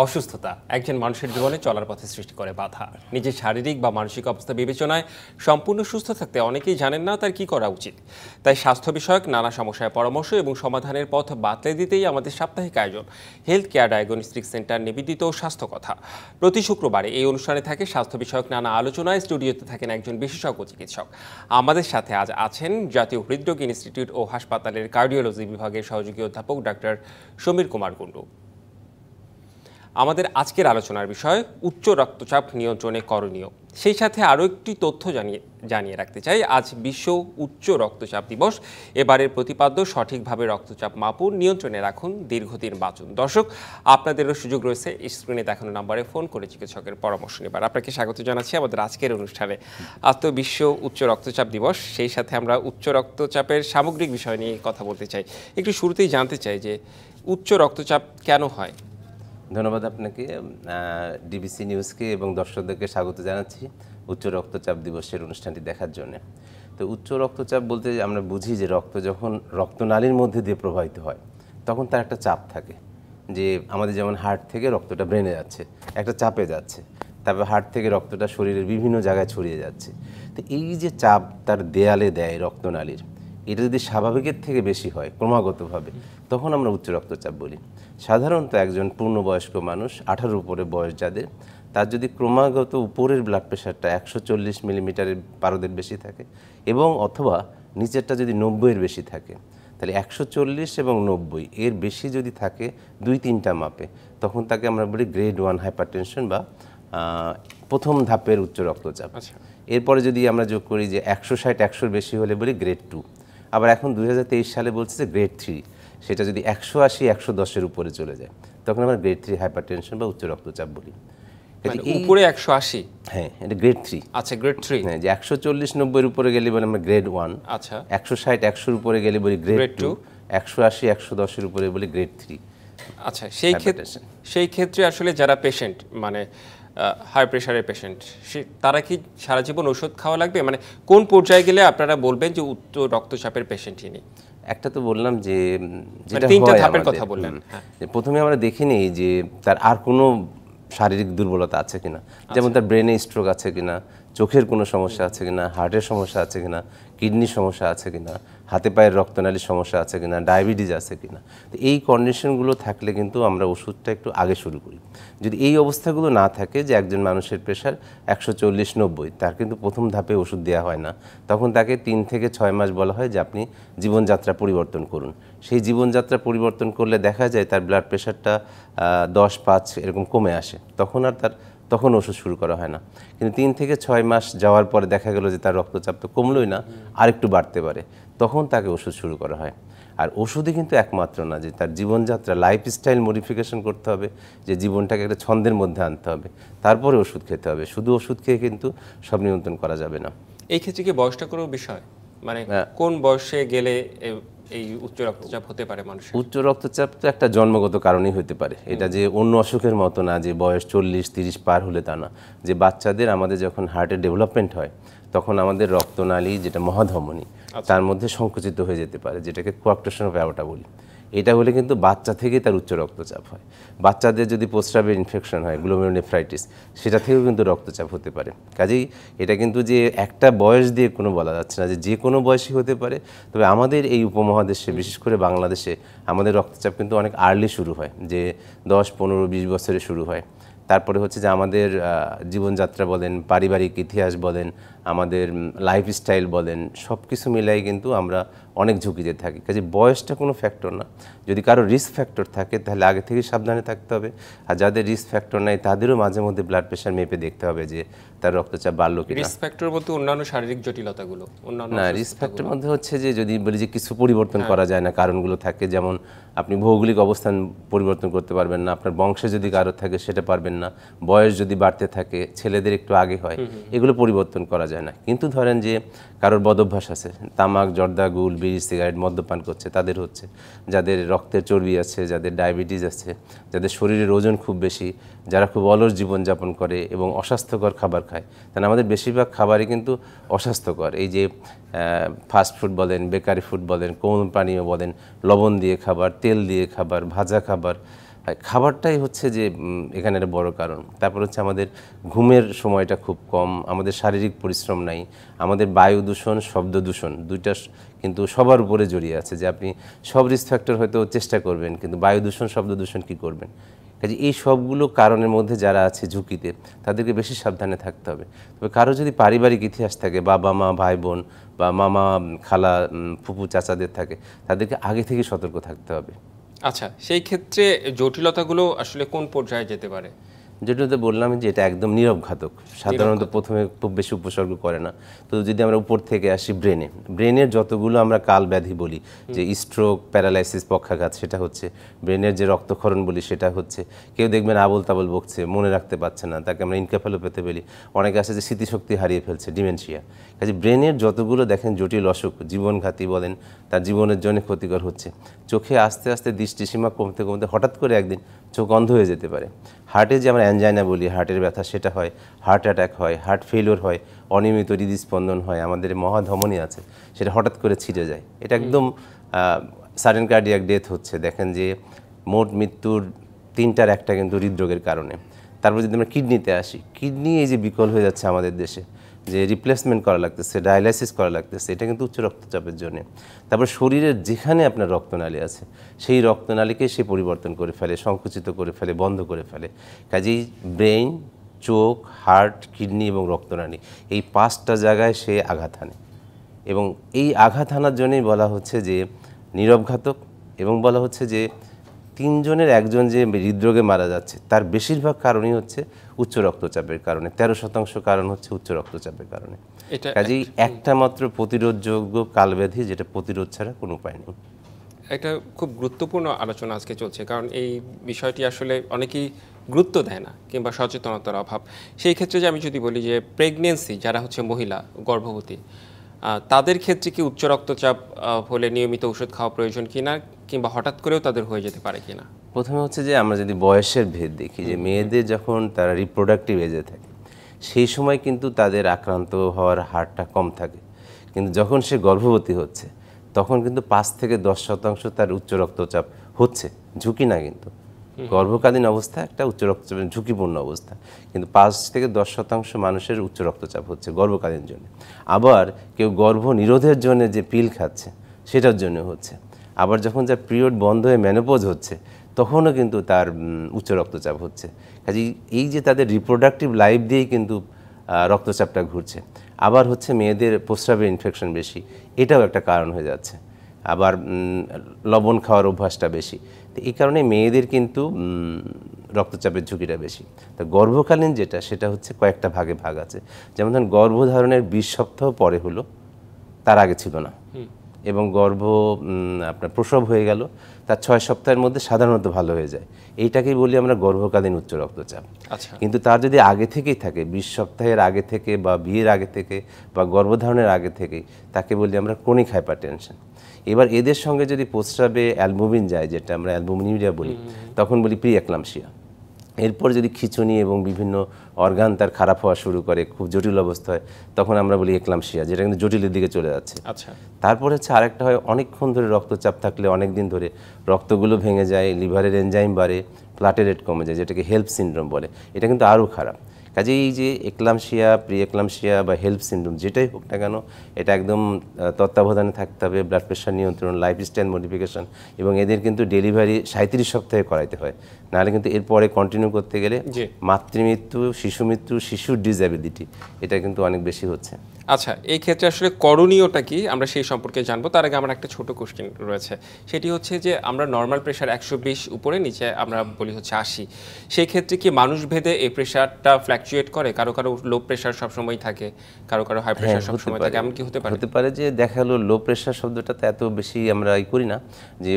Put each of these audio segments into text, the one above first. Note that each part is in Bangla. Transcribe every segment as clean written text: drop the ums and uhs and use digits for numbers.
অসুস্থতা একজন মানুষের জীবনে চলার পথে সৃষ্টি করে বাধা। নিজের শারীরিক বা মানসিক অবস্থা বিবেচনায় সম্পূর্ণ সুস্থ থাকতে অনেকেই জানেন না তার কি করা উচিত। তাই স্বাস্থ্য বিষয়ক নানা সমস্যার পরামর্শ এবং সমাধানের পথ বাতলে দিতেই আমাদের সাপ্তাহিক আয়োজন হেলথ কেয়ার ডায়াগনস্টিক সেন্টার নিবেদিত স্বাস্থ্য কথা। প্রতি শুক্রবারে এই অনুষ্ঠানে থাকে স্বাস্থ্য বিষয়ক নানা আলোচনায়। স্টুডিওতে থাকেন একজন বিশেষজ্ঞ চিকিৎসক। আমাদের সাথে আজ আছেন জাতীয় হৃদরোগ ইনস্টিটিউট ও হাসপাতালের কার্ডিওলজি বিভাগের সহযোগী অধ্যাপক ডাক্তার সমীর কুমার কুণ্ডু। আমাদের আজকের আলোচনার বিষয় উচ্চ রক্তচাপ নিয়ন্ত্রণে করণীয়। সেই সাথে আরও একটি তথ্য জানিয়ে রাখতে চাই, আজ বিশ্ব উচ্চ রক্তচাপ দিবস। এবারের প্রতিপাদ্য সঠিকভাবে রক্তচাপ মাপুন, নিয়ন্ত্রণে রাখুন, দীর্ঘদিন বাঁচুন। দর্শক, আপনাদেরও সুযোগ রয়েছে স্ক্রিনে দেখানো নম্বরে ফোন করে চিকিৎসকের পরামর্শ নেবার। আপনাকে স্বাগত জানাচ্ছি আমাদের আজকের অনুষ্ঠানে। আজ তো বিশ্ব উচ্চ রক্তচাপ দিবস, সেই সাথে আমরা উচ্চ রক্তচাপের সামগ্রিক বিষয় নিয়ে কথা বলতে চাই। একটু শুরুতেই জানতে চাই যে উচ্চ রক্তচাপ কেন হয়? ধন্যবাদ আপনাকে, ডিবিসি নিউজকে এবং দর্শকদেরকে স্বাগত জানাচ্ছি উচ্চ রক্তচাপ দিবসের অনুষ্ঠানটি দেখার জন্য। তো উচ্চ রক্তচাপ বলতে আমরা বুঝি যে রক্ত যখন রক্তনালীর মধ্যে দিয়ে প্রবাহিত হয় তখন তার একটা চাপ থাকে, যে আমাদের যেমন হার্ট থেকে রক্তটা ব্রেনে যাচ্ছে, একটা চাপে যাচ্ছে, তারপর হার্ট থেকে রক্তটা শরীরের বিভিন্ন জায়গায় ছড়িয়ে যাচ্ছে। তো এই যে চাপ তার দেয়ালে দেয় রক্তনালীর, এটা যদি স্বাভাবিকের থেকে বেশি হয় ক্রমাগতভাবে, তখন আমরা উচ্চ রক্তচাপ বলি। সাধারণত একজন পূর্ণবয়স্ক মানুষ 18 উপরে বয়স যাদের, তার যদি ক্রমাগত উপরের ব্লাড প্রেশারটা 140 মিলিমিটারের পারদের বেশি থাকে এবং অথবা নিচেরটা যদি 90-এর বেশি থাকে, তাহলে 140 এবং 90 এর বেশি যদি থাকে 2-3টা মাপে, তখন তাকে আমরা বলি গ্রেড 1 হাইপারটেনশন বা প্রথম ধাপের উচ্চ রক্তচাপ। এরপরে যদি আমরা যোগ করি যে 160-100-এর বেশি হলে বলি গ্রেড 2। আবার এখন 2023 সালে বলছে যে গ্রেড 3, সেটা যদি 180-110-এর উপরে চলে যায় তখন আমরা গ্রেড 3 হাইপারটেনশন বা উচ্চ রক্তচাপ বলি। উপরে 180? হ্যাঁ, এটা গ্রেড 3। আচ্ছা, গ্রেড 3। হ্যাঁ, যে 140-90-এর উপরে গেলে বলে আমরা গ্রেড 1। আচ্ছা, 160-100-এর উপরে গেলে বলি গ্রেড 2, 180-110-এর উপরে বলি গ্রেড 3। আচ্ছা, সেই ক্ষেত্রে আসলে যারা পেশেন্ট, মানে হাই প্রেশারের পেশেন্ট, তারা কি সারা জীবন ওষুধ খাওয়া লাগবে? মানে কোন পর্যায়ে গেলে আপনারা বলবেন যে উচ্চ রক্তচাপের পেশেন্ট ইনি? একটা তো বললাম যে যেটা তিনটা ধাপের কথা বললেন। প্রথমে আমরা দেখে নিই যে তার আর কোনো শারীরিক দুর্বলতা আছে কিনা, যেমন তার ব্রেনে স্ট্রোক আছে কিনা, চোখের কোনো সমস্যা আছে কিনা, হার্টের সমস্যা আছে কিনা, কিডনির সমস্যা আছে কিনা, হাতে পায়ের রক্তনালীর সমস্যা আছে কিনা, ডায়াবেটিস আছে কিনা। তো এই কন্ডিশনগুলো থাকলে কিন্তু আমরা ওষুধটা একটু আগে শুরু করি। যদি এই অবস্থাগুলো না থাকে, যে একজন মানুষের প্রেশার 140-90, তার কিন্তু প্রথম ধাপে ওষুধ দেওয়া হয় না, তখন তাকে 3 থেকে 6 মাস বলা হয় যে আপনি জীবনযাত্রা পরিবর্তন করুন। সেই জীবনযাত্রা পরিবর্তন করলে দেখা যায় তার ব্লাড প্রেশারটা 10-5 এরকম কমে আসে, তখন ওষুধ শুরু করা হয় না। কিন্তু 3 থেকে 6 মাস যাওয়ার পরে দেখা গেল যে তার রক্তচাপ তো কমলই না, আরেকটু বাড়তে পারে, তখন তাকে ওষুধ শুরু করা হয়। আর ওষুধই কিন্তু একমাত্র না, যে তার জীবনযাত্রা লাইফস্টাইল মডিফিকেশন করতে হবে, যে জীবনটাকে একটা ছন্দের মধ্যে আনতে হবে, তারপরে ওষুধ খেতে হবে। শুধু ওষুধ খেয়ে কিন্তু সব নিয়ন্ত্রণ করা যাবে না। এই ক্ষেত্রে কি বয়সটা কোনো বিষয়? মানে কোন বয়সে গেলে এই উচ্চ রক্তচাপ হতে পারে মানুষের? উচ্চ রক্তচাপ তো একটা জন্মগত কারণেই হতে পারে, এটা যে অন্য অসুখের মতো না যে বয়স 40-30 পার হলে তা না। যে বাচ্চাদের আমাদের যখন হার্টের ডেভেলপমেন্ট হয় তখন আমাদের রক্তনালী, যেটা মহাধমনী, তার মধ্যে সংকুচিত হয়ে যেতে পারে, যেটাকে কোয়াক্টেশন অফ অ্যাওর্টা বলি। এটা হলে কিন্তু বাচ্চা থেকেই তার উচ্চ রক্তচাপ হয়। বাচ্চাদের যদি প্রস্রাবের ইনফেকশন হয়, গ্লোমেরুলোনেফ্রাইটিস, সেটা থেকেও কিন্তু রক্তচাপ হতে পারে। কাজেই এটা কিন্তু যে একটা বয়স দিয়ে কোনো বলা যাচ্ছে না, যে কোনো বয়সই হতে পারে। তবে আমাদের এই উপমহাদেশে, বিশেষ করে বাংলাদেশে, আমাদের রক্তচাপ কিন্তু অনেক আর্লি শুরু হয়, যে 10-15-20 বছরে শুরু হয়। তারপরে হচ্ছে যে আমাদের জীবনযাত্রা বলেন, পারিবারিক ইতিহাস বলেন, আমাদের লাইফস্টাইল বলেন, সব কিছু মিলাই কিন্তু আমরা অনেক ঝুঁকিতে থাকি। কাজে বয়সটা কোনো ফ্যাক্টর না। যদি কারো রিস্ক ফ্যাক্টর থাকে তাহলে আগে থেকে সাবধানে থাকতে হবে, আর যাদের রিস্ক ফ্যাক্টর নাই তাদেরও মাঝে মধ্যে ব্লাড প্রেশার মেপে দেখতে হবে যে তার রক্তচাপ বাড়লো কিনা। রিস্ক ফ্যাক্টর বলতে অন্যান্য শারীরিক জটিলতাগুলো? না, রিস্ক ফ্যাক্টর মধ্যে হচ্ছে যে যদি বলি যে কিছু পরিবর্তন করা যায় না, কারণগুলো থাকে, যেমন আপনি ভৌগোলিক অবস্থান পরিবর্তন করতে পারবেন না, আপনার বংশে যদি কারো থাকে সেটা পারবেন না, বয়স যদি বাড়তে থাকে, ছেলেদের একটু আগে হয়, এগুলো পরিবর্তন করা যায় না। কিন্তু ধরেন যে কারোর বদভ্যাস আছে, তামাক, জর্দা, গুল, বিড়ি, সিগারেট, মদ্যপান করছে, তাদের হচ্ছে, যাদের রক্তের চর্বি আছে, যাদের ডায়াবেটিস আছে, যাদের শরীরের ওজন খুব বেশি, যারা খুব অলস জীবনযাপন করে এবং অস্বাস্থ্যকর খাবার খায়, কারণ আমাদের বেশিরভাগ খাবারই কিন্তু অস্বাস্থ্যকর। এই যে ফাস্ট ফুড বলেন, বেকারি ফুড বলেন, কোমল পানীয় বলেন, লবণ দিয়ে খাবার, তেল দিয়ে খাবার, ভাজা খাবার, হয় খাবারটাই হচ্ছে যে এখানে একটা বড় কারণ। তারপর হচ্ছে আমাদের ঘুমের সময়টা খুব কম, আমাদের শারীরিক পরিশ্রম নাই, আমাদের বায়ু দূষণ, শব্দ দূষণ দুইটা কিন্তু সবার উপরে জড়িয়ে আছে। যে আপনি সব রিস্ক ফ্যাক্টর হয়তো চেষ্টা করবেন, কিন্তু বায়ু দূষণ, শব্দ দূষণ কী করবেন? কাজে এই সবগুলো কারণের মধ্যে যারা আছে ঝুঁকিতে, তাদেরকে বেশি সাবধানে থাকতে হবে। তবে কারো যদি পারিবারিক ইতিহাস থাকে, বাবা মা ভাই বোন বা মামা খালা ফুপু চাচাদের থাকে, তাদেরকে আগে থেকে সতর্ক থাকতে হবে। আচ্ছা, সেই ক্ষেত্রে জটিলতাগুলো আসলে কোন পর্যায়ে যেতে পারে? যেটাতে বললাম যে এটা একদম নীরব ঘাতক, সাধারণত প্রথমে খুব বেশি উপসর্গ করে না। তো যদি আমরা উপর থেকে আসি ব্রেনের যতগুলো আমরা কাল ব্যাধি বলি, যে স্ট্রোক, প্যারালাইসিস, পক্ষাঘাত, সেটা হচ্ছে। ব্রেনের যে রক্তক্ষরণ বলি, সেটা হচ্ছে। কেউ দেখবেন আবল তাবল বকছে, মনে রাখতে পারছে না, তাকে আমরা ইনকেফালোপ্যাথি বলি। অনেকে আছে যে স্মৃতিশক্তি হারিয়ে ফেলছে, ডিমেনশিয়া। কাজে ব্রেনের যতগুলো দেখেন জটিল অসুখ, জীবনঘাতী বলেন, তার জীবনের জন্য ক্ষতিকর হচ্ছে। চোখে আস্তে আস্তে দৃষ্টিসীমা কমতে কমতে হঠাৎ করে একদিন চোখ অন্ধ হয়ে যেতে পারে। হার্টে যে আমরা অ্যানজাইনা বলি, হার্টের ব্যথা, সেটা হয়। হার্ট অ্যাটাক হয়, হার্ট ফেলিওর হয়, অনিয়মিত হৃদস্পন্দন হয়, আমাদের মহাধমনী আছে সেটা হঠাৎ করে ছিঁড়ে যায়। এটা একদম সাডেন কার্ডিয়াক ডেথ হচ্ছে। দেখেন যে মোট মৃত্যুর 3টার 1টা কিন্তু হৃদরোগের কারণে। তারপর যদি আমরা কিডনিতে আসি, কিডনি এই যে বিকল হয়ে যাচ্ছে আমাদের দেশে, যে রিপ্লেসমেন্ট করা লাগতেছে, ডায়ালাইসিস করা লাগতেছে, এটা কিন্তু উচ্চ রক্তচাপের জন্য। তারপর শরীরের যেখানে আপনার রক্তনালী আছে, সেই রক্তনালীকে সে পরিবর্তন করে ফেলে, সংকুচিত করে ফেলে, বন্ধ করে ফেলে। কাজেই ব্রেইন, চোখ, হার্ট, কিডনি এবং রক্তনালী, এই 5টা জায়গায় সে আঘাত হানে। এবং এই আঘাত হানার জন্যই বলা হচ্ছে যে নীরব ঘাতক, এবং বলা হচ্ছে যে 3 জনের 1 জন যে হৃদরোগে মারা যাচ্ছে, তার বেশিরভাগ কারণই হচ্ছে উচ্চ রক্তচাপের কারণে। 13% কারণ হচ্ছে উচ্চ রক্তচাপের কারণে। কাজেই একটা মাত্র প্রতিরোধযোগ্য কালব্যাধি, যেটা প্রতিরোধ ছাড়া কোনো উপায় নেই। একটা খুব গুরুত্বপূর্ণ আলোচনা আজকে চলছে, কারণ এই বিষয়টি আসলে অনেকেই গুরুত্ব দেয় না কিংবা সচেতনতার অভাব। সেই ক্ষেত্রে যে আমি যদি বলি যে প্রেগনেন্সি, যারা হচ্ছে মহিলা গর্ভবতী, তাদের ক্ষেত্রে কি উচ্চ রক্তচাপ হলে নিয়মিত ওষুধ খাওয়া প্রয়োজন কিনা, কিংবা হঠাৎ করেও তাদের হয়ে যেতে পারে কিনা? প্রথমে হচ্ছে যে আমরা যদি বয়সের ভেদ দেখি, যে মেয়েদের যখন তারা রিপ্রোডাক্টিভ এজে থাকে, সেই সময় কিন্তু তাদের আক্রান্ত হওয়ার হারটা কম থাকে। কিন্তু যখন সে গর্ভবতী হচ্ছে, তখন কিন্তু 5 থেকে 10% তার উচ্চ রক্তচাপ হচ্ছে। ঝুঁকি না, কিন্তু গর্ভকালীন অবস্থা একটা উচ্চ রক্তচাপের ঝুঁকিপূর্ণ অবস্থা। কিন্তু 5 থেকে 10% মানুষের উচ্চ রক্তচাপ হচ্ছে গর্ভকালীন জন্য। আবার কেউ গর্ভ নিরোধের জন্য যে পিল খাচ্ছে, সেটার জন্য হচ্ছে। আবার যখন যার পিরিয়ড বন্ধ হয়ে মেনোপজ হচ্ছে, তখনও কিন্তু তার উচ্চ রক্তচাপ হচ্ছে। কাজেই এই যে তাদের রিপ্রোডাক্টিভ লাইফ দিয়েই কিন্তু রক্তচাপটা ঘুরছে। আবার হচ্ছে মেয়েদের প্রস্রাবের ইনফেকশন বেশি, এটাও একটা কারণ হয়ে যাচ্ছে। আবার লবণ খাওয়ার অভ্যাসটা বেশি, তো এই কারণে মেয়েদের কিন্তু রক্তচাপের ঝুঁকিটা বেশি। তো গর্ভকালীন যেটা, সেটা হচ্ছে কয়েকটা ভাগে ভাগ আছে। যেমন ধরুন গর্ভধারণের 20 সপ্তাহ পরে হলো, তার আগে ছিল না। এবং আপনার প্রসব হয়ে গেল, তার 6 সপ্তাহের মধ্যে সাধারণত ভালো হয়ে যায়। এইটাকেই বলি আমরা গর্ভকালীন উচ্চ রক্তচাপ। আচ্ছা, কিন্তু তার যদি আগে থেকেই থাকে, 20 সপ্তাহের আগে থেকে বা বিয়ের আগে থেকে বা গর্ভধারণের আগে থেকেই, তাকে বলি আমরা ক্রনিক হাইপারটেনশন। এবার এদের সঙ্গে যদি প্রস্রাবে অ্যালবুমিন যায়, যেটা আমরা অ্যালবুমিনিউরিয়া বলি, তখন বলি প্রি এক্লাম্পসিয়া। এরপর যদি খিঁচুনি এবং বিভিন্ন অর্গান তার খারাপ হওয়া শুরু করে, খুব জটিল অবস্থা হয়, তখন আমরা বলি এক্লাম্পসিয়া, যেটা কিন্তু জটিলের দিকে চলে যাচ্ছে। আচ্ছা। তারপর হচ্ছে আরেকটা হয়, অনেকক্ষণ ধরে রক্তচাপ থাকলে, অনেক দিন ধরে রক্তগুলো ভেঙে যায়, লিভারের এনজাইম বাড়ে, প্লাটেলেট কমে যায়, যেটাকে হেল্প সিনড্রোম বলে। এটা কিন্তু আরও খারাপ। কাজে এই যে এক্লাম্পসিয়া, প্রি এক্লাম্পসিয়া বা হেল্প সিনড্রোম যেটাই হোক না কেন, এটা একদম তত্ত্বাবধানে থাকতে হবে। ব্লাড প্রেশার নিয়ন্ত্রণ, লাইফস্টাইল মডিফিকেশন, এবং এদের কিন্তু ডেলিভারি 37 সপ্তাহে করাইতে হয়, নাহলে কিন্তু এরপরে কন্টিনিউ করতে গেলে মাতৃমৃত্যু, শিশু মৃত্যু, শিশুর ডিসএবিলিটি, এটা কিন্তু অনেক বেশি হচ্ছে। আচ্ছা, এই ক্ষেত্রে আসলে করণীয়টা কি, আমরা সেই সম্পর্কে জানবো। তার আগে আমার একটা ছোট কোশ্চেন রয়েছে, সেটি হচ্ছে যে আমরা নর্মাল প্রেশার 120 উপরে, নিচে আমরা বলি হচ্ছে 80। সেই ক্ষেত্রে কি মানুষ ভেদে এই প্রেশারটা ফ্ল্যাকচুয়েট করে? কারো কারো লো প্রেশার সবসময় থাকে, কারো কারো হাই প্রেশার সবসময় থাকে, এমন কি হতে পারে? হতে পারে যে দেখা গেলো লো প্রেশার শব্দটা তো এত বেশি আমরা করি না, যে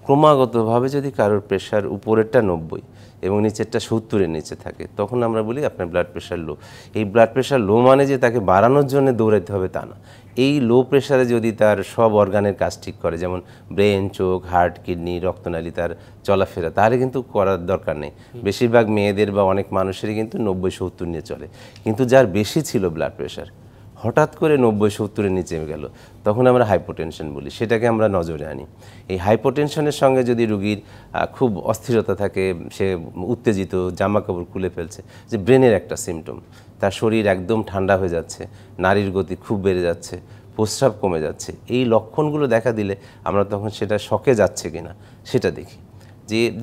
ক্রমাগতভাবে যদি কারোর প্রেশার উপরেরটা 90 এবং নিচেরটা 70-এর নিচে থাকে, তখন আমরা বলি আপনার ব্লাড প্রেশার লো। এই ব্লাড প্রেশার লো মানে যে তাকে বাড়ানোর জন্য দৌড়াইতে হবে তা না। এই লো প্রেশারে যদি তার সব অর্গানের কাজ ঠিক করে, যেমন ব্রেন, চোখ, হার্ট, কিডনি, রক্তনালী, তার চলাফেরা, তাহলে কিন্তু করার দরকার নেই। বেশিরভাগ মেয়েদের বা অনেক মানুষেরই কিন্তু 90-70 নিয়ে চলে। কিন্তু যার বেশি ছিল ব্লাড প্রেশার, হঠাৎ করে 90-70-এর নিচে গেল, তখন আমরা হাইপোটেনশন বলি, সেটাকে আমরা নজরে আনি। এই হাইপোটেনশনের সঙ্গে যদি রুগীর খুব অস্থিরতা থাকে, সে উত্তেজিত, জামা কাপড় খুলে ফেলছে, যে ব্রেনের একটা সিমটম, তার শরীর একদম ঠান্ডা হয়ে যাচ্ছে, নাড়ির গতি খুব বেড়ে যাচ্ছে, প্রস্রাব কমে যাচ্ছে, এই লক্ষণগুলো দেখা দিলে আমরা তখন সেটা শকে যাচ্ছে কিনা সেটা দেখি।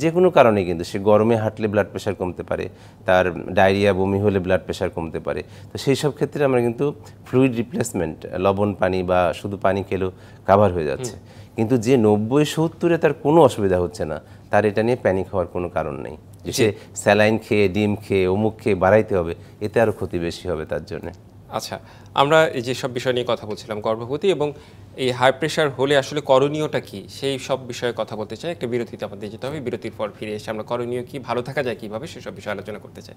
যে কোনো কারণে কিন্তু সে গরমে হাঁটলে ব্লাড প্রেশার কমতে পারে, তার ডায়রিয়া বমি হলে ব্লাড প্রেশার কমতে পারে। তো সেই সব ক্ষেত্রে আমরা কিন্তু ফ্লুইড রিপ্লেসমেন্ট, লবণ পানি বা শুধু পানি খেলেও কাভার হয়ে যাচ্ছে। কিন্তু যে 90-70-এ তার কোনো অসুবিধা হচ্ছে না, তার এটা নিয়ে প্যানিক হওয়ার কোনো কারণ নেই যে সে স্যালাইন খেয়ে, ডিম খেয়ে, অমুক খেয়ে বাড়াইতে হবে, এতে আরও ক্ষতি বেশি হবে তার জন্য। আচ্ছা, আমরা এই যে সব বিষয় নিয়ে কথা বলছিলাম, গর্ভবতী এবং এই হাই প্রেশার হলে আসলে করণীয়টা কি, সেই সব বিষয়ে কথা বলতে চাই। একটা বিরতিতে আমাদের যেতে হবে, বিরতির পর ফিরে এসে আমরা করণীয় কি, ভালো থাকা যায় কিভাবে, সেসব বিষয়ে আলোচনা করতে চাই।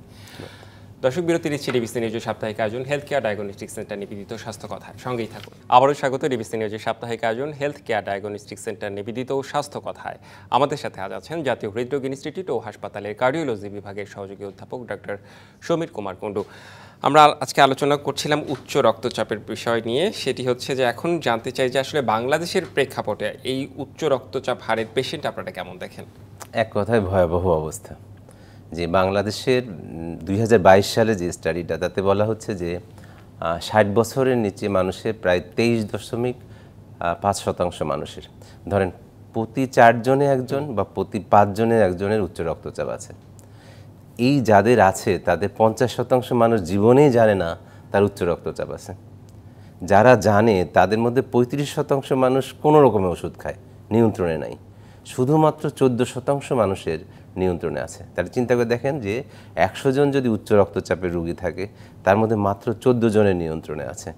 দর্শক, বিরতি নিচ্ছি ডিবিসি নিউজের সাপ্তাহিক আয়োজন হেলথ কেয়ার ডায়াগনস্টিক সেন্টার নিবেদিত স্বাস্থ্য কথায়, সঙ্গেই থাকুন। আবারও স্বাগত ডিবিসি নিউজের সাপ্তাহিক আয়োজন হেলথ কেয়ার ডায়াগনস্টিক সেন্টার নিবেদিত স্বাস্থ্য কথায়। আমাদের সাথে আজ আছেন জাতীয় হৃদরোগ ইনস্টিটিউট ও হাসপাতালের কার্ডিওলজি বিভাগের সহযোগী অধ্যাপক ডক্টর সমীর কুমার কুণ্ডু। আমরা আজকে আলোচনা করছিলাম উচ্চ রক্তচাপের বিষয় নিয়ে। সেটি হচ্ছে যে এখন জানতে চাই যে আসলে বাংলাদেশের প্রেক্ষাপটে এই উচ্চ রক্তচাপ হারের পেশেন্ট আপনারা কেমন দেখেন? এক কথায় ভয়াবহ অবস্থা। যে বাংলাদেশের 2022 সালে যে স্টাডিটা, তাতে বলা হচ্ছে যে 60 বছরের নিচে মানুষের প্রায় 23.5% মানুষের, ধরেন প্রতি 4 জনে একজন বা প্রতি 5 জনে একজনের উচ্চ রক্তচাপ আছে। এই যাদের আছে তাদের 50% মানুষ জীবনেই জানে না তার উচ্চ রক্তচাপ আছে। যারা জানে তাদের মধ্যে 35% মানুষ কোনো রকমের ওষুধ খায়, নিয়ন্ত্রণে নাই। শুধুমাত্র 14% মানুষের নিয়ন্ত্রণে আছে। তাহলে চিন্তা করে দেখেন যে 100 জন যদি উচ্চ রক্তচাপের রোগী থাকে, তার মধ্যে মাত্র 14 জনের নিয়ন্ত্রণে আছে।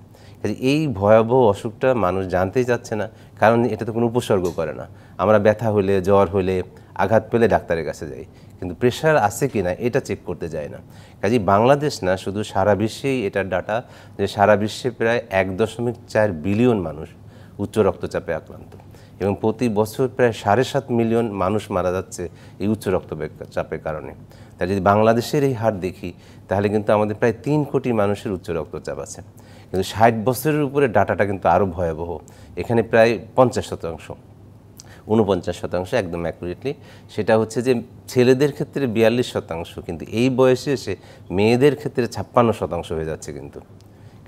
এই ভয়াবহ অসুখটা মানুষ জানতেই চাচ্ছে না, কারণ এটা তো কোনো উপসর্গ করে না। আমরা ব্যথা হলে, জ্বর হলে, আঘাত পেলে ডাক্তারের কাছে যাই, কিন্তু প্রেশার আছে কি না এটা চেক করতে যায় না। কাজেই বাংলাদেশ না, শুধু সারা বিশ্বেই এটার ডাটা যে সারা বিশ্বে প্রায় 1.4 বিলিয়ন মানুষ উচ্চ রক্তচাপে আক্রান্ত, এবং প্রতি বছর প্রায় 7.5 মিলিয়ন মানুষ মারা যাচ্ছে এই উচ্চ রক্তচাপের কারণে। তাই যদি বাংলাদেশের এই হার দেখি, তাহলে কিন্তু আমাদের প্রায় 3 কোটি মানুষের উচ্চ রক্তচাপ আছে। কিন্তু 60 বছরের উপরে ডাটাটা কিন্তু আরও ভয়াবহ। এখানে প্রায় 50%, 49% একদম অ্যাকুরেটলি। সেটা হচ্ছে যে ছেলেদের ক্ষেত্রে 42%, কিন্তু এই বয়সে এসে মেয়েদের ক্ষেত্রে 56% হয়ে যাচ্ছে। কিন্তু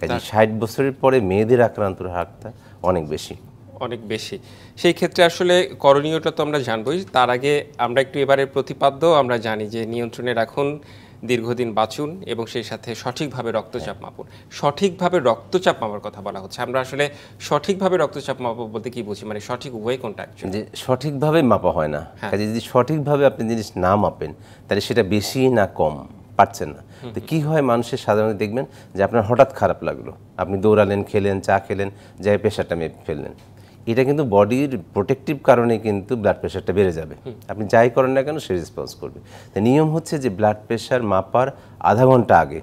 কাজে 60 বছরের পরে মেয়েদের আক্রান্তর হারটা অনেক বেশি। সেই ক্ষেত্রে আসলে করণীয়টা তো আমরা জানবই, তার আগে আমরা একটু এবারের প্রতিপাদ্য আমরা জানি যে নিয়ন্ত্রণে রাখুন, দীর্ঘদিন বাঁচুন এবং সেই সাথে সঠিকভাবে রক্তচাপ মাপুন। সঠিকভাবে রক্তচাপ মাপার কথা বলা হচ্ছে, আমরা আসলে সঠিকভাবে রক্তচাপ মাপা বলতে কি বুঝি, মানে সঠিক ওয়ে কোনটা? যে সঠিকভাবে মাপা হয় না, কাজে যদি সঠিকভাবে আপনি জিনিস না মাপেন, তাহলে সেটা বেশি না কম পাচ্ছেন না। তো কী হয়, মানুষের সাধারণত দেখবেন যে আপনার হঠাৎ খারাপ লাগলো, আপনি দৌড়ালেন, খেলেন, চা খেলেন, যাই প্রেশারটা মেপে ফেললেন। এটা কিন্তু বডির প্রোটেক্টিভ কারণে কিন্তু ব্লাড প্রেশারটা বেড়ে যাবে। আপনি যাই করেন না কেন সে রেসপন্স করবে। তো নিয়ম হচ্ছে যে ব্লাড প্রেশার মাপার আধা ঘন্টা আগে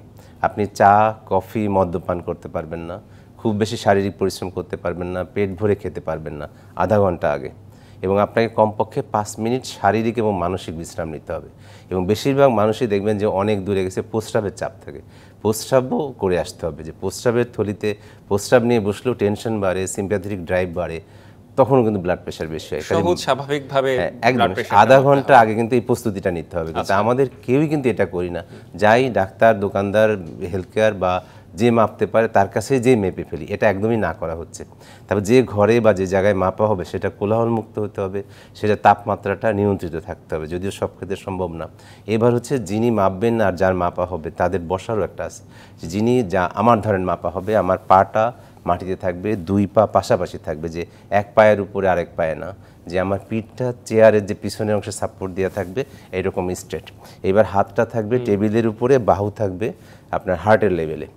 আপনি চা, কফি, মদ্যপান করতে পারবেন না, খুব বেশি শারীরিক পরিশ্রম করতে পারবেন না, পেট ভরে খেতে পারবেন না আধা ঘন্টা আগে, এবং আপনাকে কমপক্ষে 5 মিনিট শারীরিক এবং মানসিক বিশ্রাম নিতে হবে। এবং বেশিরভাগ মানুষই দেখবেন যে অনেক দূরে গেছে, প্রস্রাবের চাপ থাকে, প্রস্রাবও করে আসতে হবে। যে প্রস্রাবের থলিতে প্রস্রাব নিয়ে বসলেও টেনশন বাড়ে, সিম্প্যাথেটিক ড্রাইভ বাড়ে, তখনও কিন্তু ব্লাড প্রেশার বেশি হয়। স্বাভাবিকভাবে একদম আধা ঘন্টা আগে কিন্তু এই প্রস্তুতিটা নিতে হবে। কিন্তু আমাদের কেউই কিন্তু এটা করি না, যাই ডাক্তার, দোকানদার, হেলথ কেয়ার বা যে মাপতে পারে তার কাছে যে মেপে ফেলি, এটা একদমই না করা হচ্ছে। তবে যে ঘরে বা যে জায়গায় মাপা হবে সেটা কোলাহল মুক্ত হতে হবে, সেটা তাপমাত্রাটা নিয়ন্ত্রিত থাকতে হবে, যদিও সব ক্ষেত্রে সম্ভব না। এবার হচ্ছে যিনি মাপবেন আর যার মাপা হবে তাদের বসারও একটা আছে, যিনি আমার ধরেন মাপা হবে, আমার পাটা মাটিতে থাকবে, 2 পা পাশাপাশি থাকবে, যে এক পায়ের উপরে আরেক পায়ে না, যে আমার পিঠটা চেয়ারের যে পিছনের অংশে সাপোর্ট দেওয়া থাকবে এইরকম স্ট্রেট। এবার হাতটা থাকবে টেবিলের উপরে, বাহু থাকবে আপনার হার্টের লেভেলে।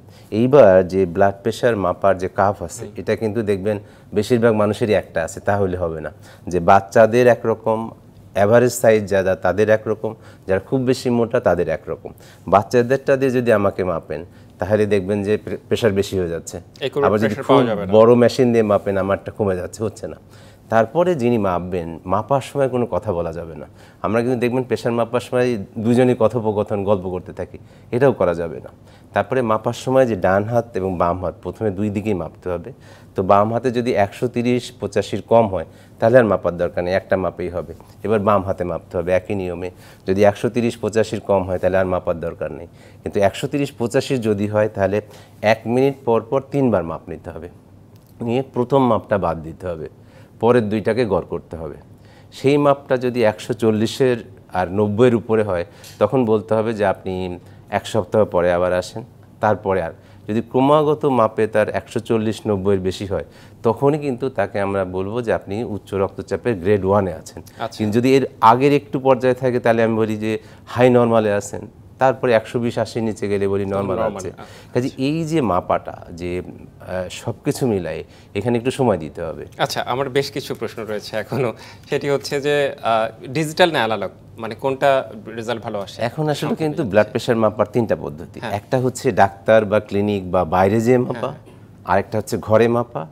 এইবার যে ব্লাড প্রেশার মাপার যে কাফ আছে, এটা কিন্তু দেখবেন বেশিরভাগ মানুষেরই একটা আছে, তাহলে হবে না। যে বাচ্চাদের একরকম, অ্যাভারেজ সাইজ যারা তাদের একরকম, যারা খুব বেশি মোটা তাদের একরকম। বাচ্চাদেরটা দিয়ে যদি আমাকে মাপেন, তাহলে দেখবেন যে প্রেশার বেশি হয়ে যাচ্ছে। আবার যদি খুব বড় মেশিন দিয়ে মাপেন, আমারটা কমে যাচ্ছে, হচ্ছে না। তারপরে যিনি মাপবেন, মাপার সময় কোনো কথা বলা যাবে না। আমরা কিন্তু দেখবেন প্রেশার মাপার সময় দুজনই কথোপকথন গল্প করতে থাকি, এটাও করা যাবে না। তারপরে মাপার সময় যে ডান হাত এবং বাম হাত প্রথমে দুই দিকেই মাপতে হবে। তো বাম হাতে যদি 130/85 কম হয় তাহলে আর মাপার দরকার নেই, একটা মাপেই হবে। এবার বাম হাতে মাপতে হবে একই নিয়মে। যদি 130/85 কম হয় তাহলে আর মাপার দরকার নেই। কিন্তু 130/85 যদি হয় তাহলে 1 মিনিট পর পর 3বার মাপ নিতে হবে, নিয়ে প্রথম মাপটা বাদ দিতে হবে, পরের দুইটাকে গড় করতে হবে। সেই মাপটা যদি 140-এর আর 90-এর উপরে হয় তখন বলতে হবে যে আপনি 1 সপ্তাহ পরে আবার আসেন। তারপরে আর যদি ক্রমাগত মাপে তার 140-90-এর বেশি হয় তখনই কিন্তু তাকে আমরা বলবো যে আপনি উচ্চ রক্তচাপের গ্রেড 1-এ আছেন। কিন্তু যদি এর আগের একটু পর্যায়ে থাকে তাহলে আমি বলি যে হাই নর্মালে আছেন। তারপরে 120-80 নিচে গেলে বলি নর্মাল আছে। কাজে এই যে মাপাটা যে সব কিছু মিলাই এখানে একটু সময় দিতে হবে। আচ্ছা, আমার বেশ কিছু প্রশ্ন রয়েছে এখনো। সেটি হচ্ছে যে ডিজিটাল না অ্যানালগ, মানে কোনটা রেজাল্ট ভালো আসে? এখন আসলে কিন্তু ব্লাড প্রেশার মাপার 3টা পদ্ধতি। একটা হচ্ছে ডাক্তার বা ক্লিনিক বা বাইরে যেয়ে মাপা, আরেকটা হচ্ছে ঘরে মাপা।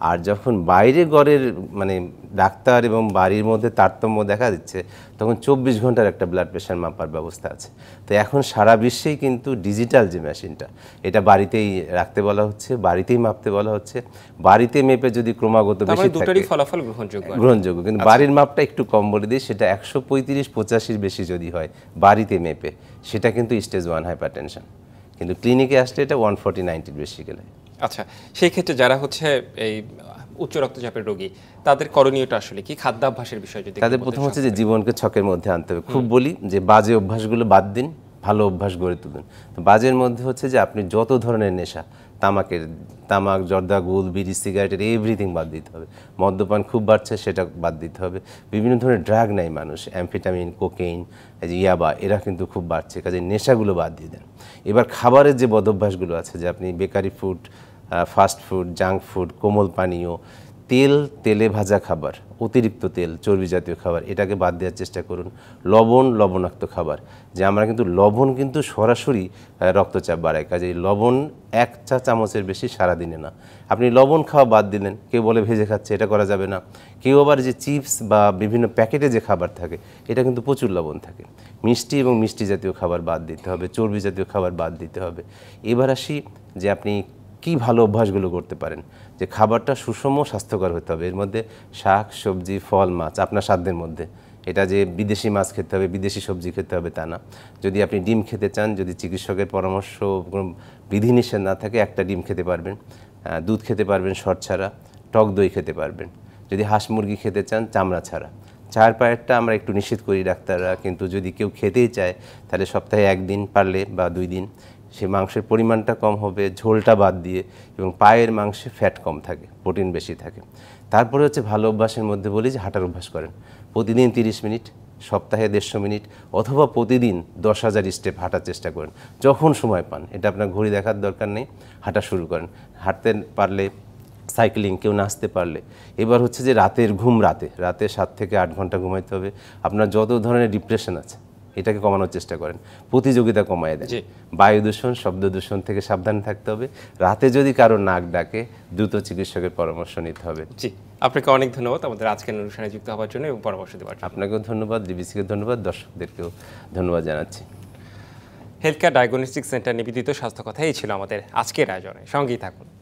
আর যখন বাইরে ঘরের মানে ডাক্তার এবং বাড়ির মধ্যে তারতম্য দেখা দিচ্ছে তখন 24 ঘন্টার একটা ব্লাড প্রেশার মাপার ব্যবস্থা আছে। তো এখন সারা বিশ্বেই কিন্তু ডিজিটাল যে মেশিনটা এটা বাড়িতেই রাখতে বলা হচ্ছে, বাড়িতেই মাপতে বলা হচ্ছে। বাড়িতে মেপে যদি ক্রমাগত বেশি থাকে দুটোরই ফলাফল গ্রহণযোগ্য, কিন্তু বাড়ির মাপটা একটু কম বলে দিই, সেটা 135-85 বেশি যদি হয় বাড়িতে মেপে সেটা কিন্তু স্টেজ 1 হাইপারটেনশন। কিন্তু ক্লিনিকে আসলে এটা 140/90 বেশি গেলে। আচ্ছা, সেই ক্ষেত্রে যারা হচ্ছে এই উচ্চ রক্তচাপের রোগী তাদের করণীয়টা আসলে কি? খাদ্যাভ্যাসের বিষয় যদি তাদের প্রথম হচ্ছে যে জীবনকে ছকের মধ্যে আনতে হবে। খুব বলি যে বাজে অভ্যাসগুলো বাদ দিন, ভালো অভ্যাস গড়ে তুলুন। তো বাজের মধ্যে হচ্ছে যে আপনি যত ধরনের নেশা, তামাক, জর্দা, গুল, বিড়ি, সিগারেটের এভরিথিং বাদ দিতে হবে। মদ্যপান খুব বাড়ছে, সেটা বাদ দিতে হবে। বিভিন্ন ধরনের ড্রাগ নেয় মানুষ, অ্যামফেটামিন, কোকেইন, ইয়াবা, এরা কিন্তু খুব বাড়ছে। কাজে নেশাগুলো বাদ দিয়ে দেন। এবার খাবারের যে বদভ্যাসগুলো আছে যে আপনি bakery food, fast food, junk food, কোমল পানীয়, তেলে ভাজা খাবার, অতিরিক্ত তেল, চর্বি জাতীয় খাবার, এটাকে বাদ দেওয়ার চেষ্টা করুন। লবণাক্ত খাবার, যে আমরা কিন্তু লবণ কিন্তু সরাসরি রক্তচাপ বাড়ায়। কাজে লবণ 1 চা চামচের বেশি সারাদিনে না। আপনি লবণ খাওয়া বাদ দিলেন, কেউ বলে ভেজে খাচ্ছে, এটা করা যাবে না। কেউ আবার যে চিপস বা বিভিন্ন প্যাকেটে যে খাবার থাকে এটা কিন্তু প্রচুর লবণ থাকে। মিষ্টি এবং মিষ্টি জাতীয় খাবার বাদ দিতে হবে, চর্বি জাতীয় খাবার বাদ দিতে হবে। এবার আসি যে আপনি কি ভালো অভ্যাসগুলো করতে পারেন, যে খাবারটা সুষম স্বাস্থ্যকর হতে হবে। এর মধ্যে শাক, সবজি, ফল, মাছ আপনার সাধ্যের মধ্যে। এটা যে বিদেশি মাছ খেতে হবে, বিদেশি সবজি খেতে হবে তা না। যদি আপনি ডিম খেতে চান, যদি চিকিৎসকের পরামর্শ কোনো বিধিনিষেধ না থাকে, একটা ডিম খেতে পারবেন, দুধ খেতে পারবেন শর্ট ছাড়া, টক দই খেতে পারবেন। যদি হাঁস মুরগি খেতে চান চামড়া ছাড়া। 4 পায়েরটা আমরা একটু নিষেধ করি ডাক্তাররা, কিন্তু যদি কেউ খেতেই চায় তাহলে সপ্তাহে 1 দিন পারলে বা 2 দিন সে মাংসের পরিমাণটা কম হবে, ঝোলটা বাদ দিয়ে, এবং পায়ের মাংসে ফ্যাট কম থাকে, প্রোটিন বেশি থাকে। তারপরে হচ্ছে ভালো অভ্যাসের মধ্যে বলি যে হাঁটার অভ্যাস করেন। প্রতিদিন 30 মিনিট, সপ্তাহে 150 মিনিট, অথবা প্রতিদিন 10,000 স্টেপ হাঁটার চেষ্টা করেন যখন সময় পান। এটা আপনার ঘড়ি দেখার দরকার নেই, হাঁটা শুরু করেন। হাঁটতে পারলে সাইক্লিং, কেউ নাচতে পারলে। এবার হচ্ছে যে রাতের ঘুম, রাতে 7 থেকে 8 ঘন্টা ঘুমাইতে হবে। আপনার যত ধরনের ডিপ্রেশন আছে এটাকে কমানোর চেষ্টা করেন, প্রতিযোগিতা কমায় দেন। বায়ু দূষণ, শব্দ দূষণ থেকে সাবধানে থাকতে হবে। রাতে যদি কারো নাক ডাকে দ্রুত চিকিৎসকের পরামর্শ নিতে হবে। জি, আপনাকে অনেক ধন্যবাদ আমাদের আজকের অনুষ্ঠানে যুক্ত হওয়ার জন্য এবং পরামর্শ দেওয়ার জন্য। আপনাকেও ধন্যবাদ, ডিবিসিকে ধন্যবাদ, দর্শকদেরকেও ধন্যবাদ জানাচ্ছি। হেলথ কেয়ার ডায়াগনস্টিক সেন্টার নিবেদিত স্বাস্থ্য কথা এই ছিল আমাদের আজকের আয়োজনে। সঙ্গেই থাকুন।